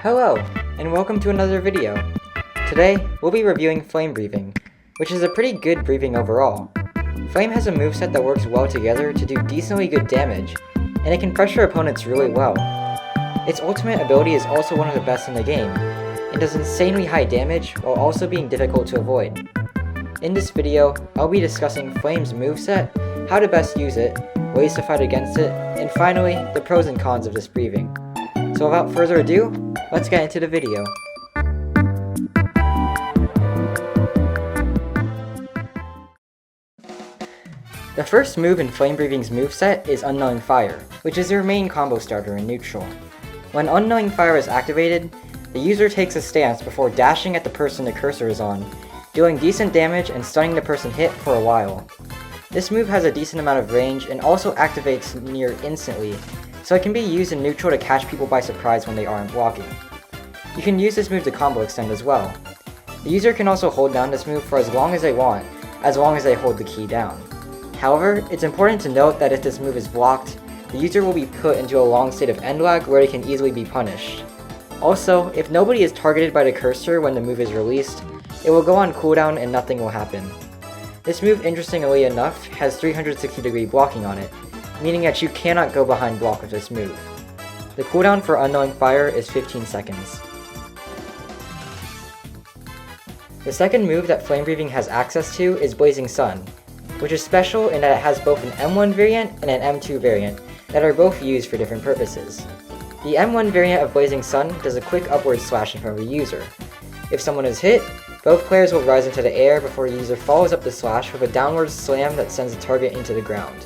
Hello, and welcome to another video. Today, we'll be reviewing Flame Breathing, which is a pretty good breathing overall. Flame has a moveset that works well together to do decently good damage, and it can pressure opponents really well. Its ultimate ability is also one of the best in the game, and does insanely high damage while also being difficult to avoid. In this video, I'll be discussing Flame's moveset, how to best use it, ways to fight against it, and finally, the pros and cons of this breathing. So without further ado, let's get into the video. The first move in Flame Breathing's moveset is Unknowing Fire, which is their main combo starter in neutral. When Unknowing Fire is activated, the user takes a stance before dashing at the person the cursor is on, dealing decent damage and stunning the person hit for a while. This move has a decent amount of range and also activates near instantly, so it can be used in neutral to catch people by surprise when they aren't blocking. You can use this move to combo extend as well. The user can also hold down this move for as long as they want, as long as they hold the key down. However, it's important to note that if this move is blocked, the user will be put into a long state of end lag where it can easily be punished. Also, if nobody is targeted by the cursor when the move is released, it will go on cooldown and nothing will happen. This move, interestingly enough, has 360-degree blocking on it, meaning that you cannot go behind block with this move. The cooldown for Unknowing Fire is 15 seconds. The second move that Flame Breathing has access to is Blazing Sun, which is special in that it has both an M1 variant and an M2 variant that are both used for different purposes. The M1 variant of Blazing Sun does a quick upward slash in front of the user. If someone is hit, both players will rise into the air before the user follows up the slash with a downward slam that sends the target into the ground.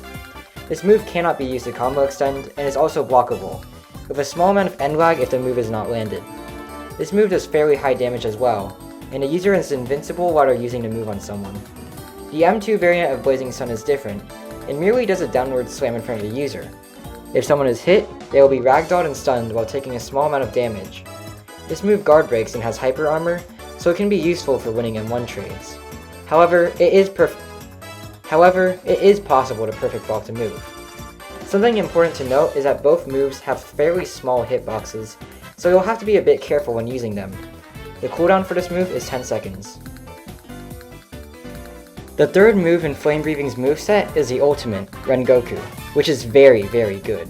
This move cannot be used to combo extend and is also blockable, with a small amount of end lag if the move is not landed. This move does fairly high damage as well, and the user is invincible while they're using the move on someone. The M2 variant of Blazing Sun is different, and merely does a downward slam in front of the user. If someone is hit, they will be ragdolled and stunned while taking a small amount of damage. This move guard breaks and has hyper armor, so it can be useful for winning M1 trades. However, it is possible to perfect block the move. Something important to note is that both moves have fairly small hitboxes, so you'll have to be a bit careful when using them. The cooldown for this move is 10 seconds. The third move in Flame Breathing's moveset is the ultimate, 𝓥𝓲𝓭𝓮𝓸, which is very good.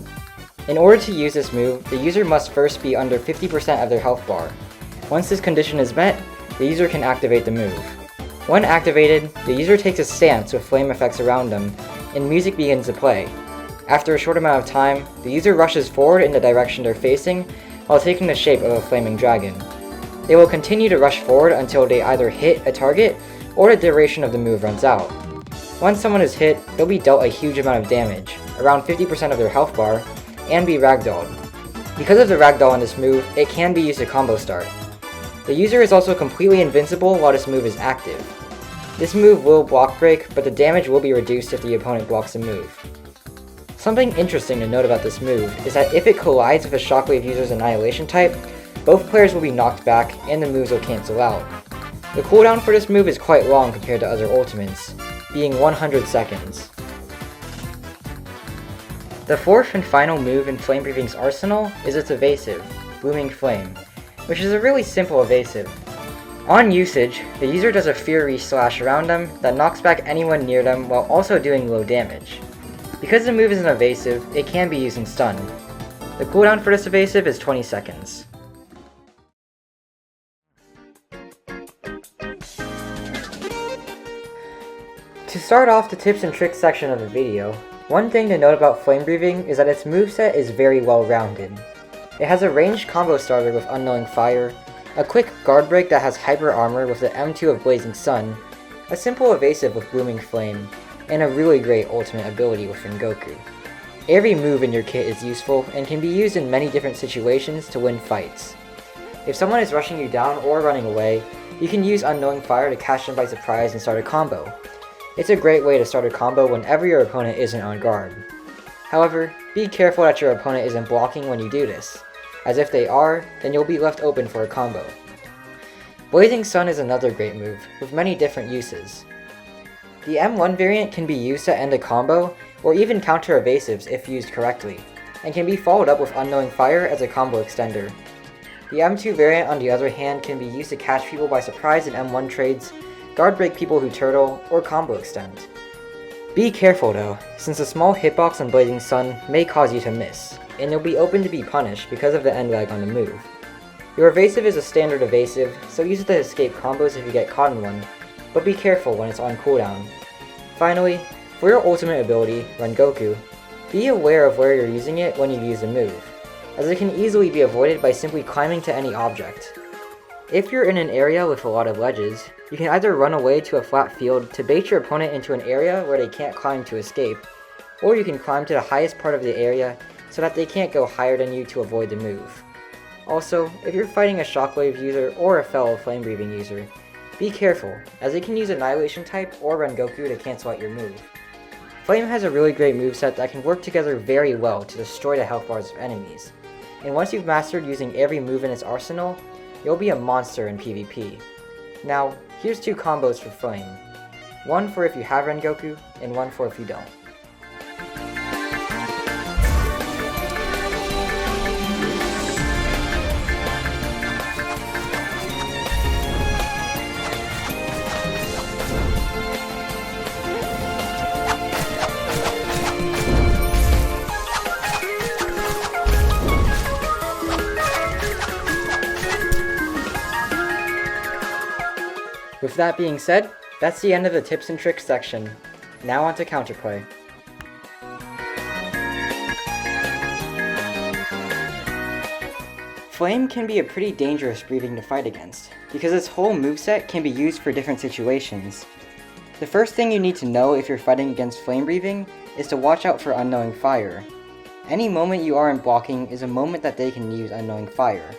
In order to use this move, the user must first be under 50% of their health bar. Once this condition is met, the user can activate the move. When activated, the user takes a stance with flame effects around them, and music begins to play. After a short amount of time, the user rushes forward in the direction they're facing while taking the shape of a flaming dragon. They will continue to rush forward until they either hit a target or the duration of the move runs out. Once someone is hit, they'll be dealt a huge amount of damage, around 50% of their health bar, and be ragdolled. Because of the ragdoll on this move, it can be used to combo start. The user is also completely invincible while this move is active. This move will block break, but the damage will be reduced if the opponent blocks the move. Something interesting to note about this move is that if it collides with a Shockwave user's Annihilation type, both players will be knocked back and the moves will cancel out. The cooldown for this move is quite long compared to other ultimates, being 100 seconds. The fourth and final move in Flame Breathing's arsenal is its evasive, Blooming Flame, which is a really simple evasive. On usage, the user does a Fury slash around them that knocks back anyone near them while also doing low damage. Because the move is an evasive, it can be used in stun. The cooldown for this evasive is 20 seconds. To start off the tips and tricks section of the video, one thing to note about Flame Breathing is that its moveset is very well rounded. It has a ranged combo starter with Unknowing Fire, a quick guard break that has hyper armor with the M2 of Blazing Sun, a simple evasive with Blooming Flame, and a really great ultimate ability with 𝓥𝓲𝓭𝓮𝓸. Every move in your kit is useful and can be used in many different situations to win fights. If someone is rushing you down or running away, you can use Unknowing Fire to catch them by surprise and start a combo. It's a great way to start a combo whenever your opponent isn't on guard. However, be careful that your opponent isn't blocking when you do this, as if they are, then you'll be left open for a combo. Blazing Sun is another great move, with many different uses. The M1 variant can be used to end a combo, or even counter evasives if used correctly, and can be followed up with Unknowing Fire as a combo extender. The M2 variant, on the other hand, can be used to catch people by surprise in M1 trades, guard break people who turtle, or combo extend. Be careful though, since a small hitbox on Blazing Sun may cause you to miss, and you'll be open to be punished because of the end lag on the move. Your evasive is a standard evasive, so use it to escape combos if you get caught in one, but be careful when it's on cooldown. Finally, for your ultimate ability, 𝓥𝓲𝓭𝓮, be aware of where you're using it when you use the move, as it can easily be avoided by simply climbing to any object. If you're in an area with a lot of ledges, you can either run away to a flat field to bait your opponent into an area where they can't climb to escape, or you can climb to the highest part of the area so that they can't go higher than you to avoid the move. Also, if you're fighting a shockwave user or a fellow flame breathing user, be careful, as it can use Annihilation type or 𝓥𝓲𝓭𝓮 to cancel out your move. Flame has a really great moveset that can work together very well to destroy the health bars of enemies, and once you've mastered using every move in its arsenal, you'll be a monster in PvP. Now, here's 2 combos for Flame. One for if you have 𝓥𝓲𝓭𝓮, and one for if you don't. With that being said, that's the end of the tips and tricks section. Now on to Counterplay. Flame can be a pretty dangerous breathing to fight against, because its whole moveset can be used for different situations. The first thing you need to know if you're fighting against flame breathing is to watch out for Unknowing Fire. Any moment you aren't blocking is a moment that they can use Unknowing Fire,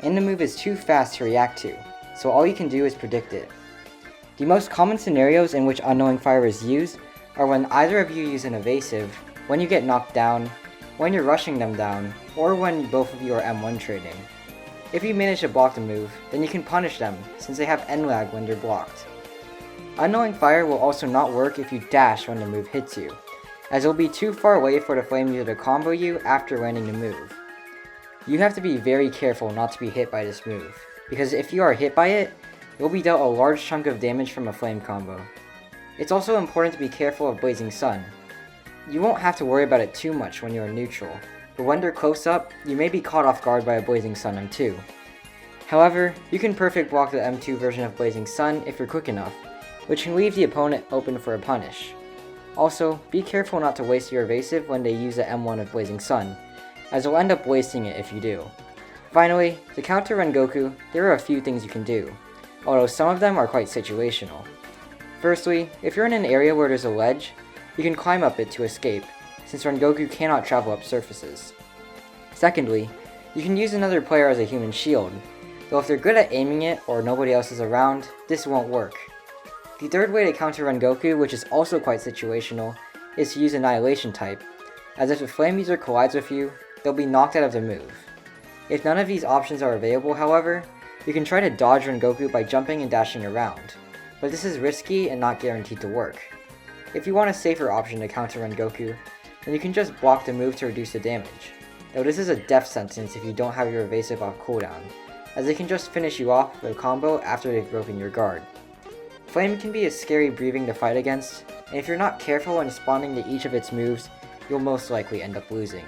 and the move is too fast to react to, so all you can do is predict it. The most common scenarios in which Unknowing Fire is used are when either of you use an evasive, when you get knocked down, when you're rushing them down, or when both of you are M1 trading. If you manage to block the move, then you can punish them, since they have end lag when they're blocked. Unknowing Fire will also not work if you dash when the move hits you, as it'll be too far away for the flame user to combo you after landing the move. You have to be very careful not to be hit by this move, because if you are hit by it, you'll be dealt a large chunk of damage from a flame combo. It's also important to be careful of Blazing Sun. You won't have to worry about it too much when you're neutral, but when they're close up, you may be caught off guard by a Blazing Sun M2. However, you can perfect block the M2 version of Blazing Sun if you're quick enough, which can leave the opponent open for a punish. Also, be careful not to waste your evasive when they use the M1 of Blazing Sun, as you'll end up wasting it if you do. Finally, to counter 𝓥𝓲𝓭𝓮, there are a few things you can do, although some of them are quite situational. Firstly, if you're in an area where there's a ledge, you can climb up it to escape, since 𝓥𝓲𝓭𝓮 cannot travel up surfaces. Secondly, you can use another player as a human shield, though if they're good at aiming it or nobody else is around, this won't work. The third way to counter 𝓥𝓲𝓭𝓮, which is also quite situational, is to use Annihilation type, as if a flame user collides with you, they'll be knocked out of the move. If none of these options are available, however, you can try to dodge 𝓥𝓲𝓭𝓮 by jumping and dashing around, but this is risky and not guaranteed to work. If you want a safer option to counter 𝓥𝓲𝓭𝓮, then you can just block the move to reduce the damage, though this is a death sentence if you don't have your evasive off cooldown, as they can just finish you off with a combo after they've broken your guard. Flame can be a scary breathing to fight against, and if you're not careful when responding to each of its moves, you'll most likely end up losing.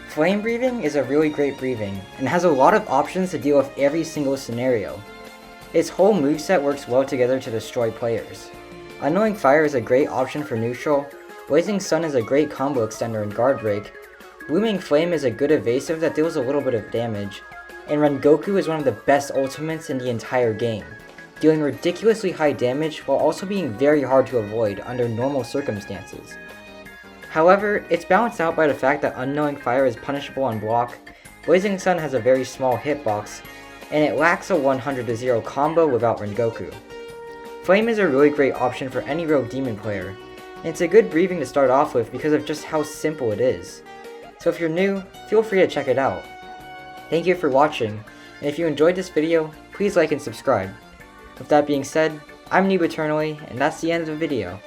Flame breathing is a really great breathing, and has a lot of options to deal with every single scenario. Its whole moveset works well together to destroy players. Unknowing Fire is a great option for neutral, Blazing Sun is a great combo extender and guard break, Blooming Flame is a good evasive that deals a little bit of damage, and 𝓥𝓲𝓭𝓮 is one of the best ultimates in the entire game, dealing ridiculously high damage while also being very hard to avoid under normal circumstances. However, it's balanced out by the fact that Unknowing Fire is punishable on block, Blazing Sun has a very small hitbox, and it lacks a 100-0 combo without 𝓥𝓲𝓭𝓮. Flame is a really great option for any rogue demon player, and it's a good breathing to start off with because of just how simple it is. So if you're new, feel free to check it out. Thank you for watching, and if you enjoyed this video, please like and subscribe. With that being said, I'm 𝓥𝓲𝓭𝓮, and that's the end of the video.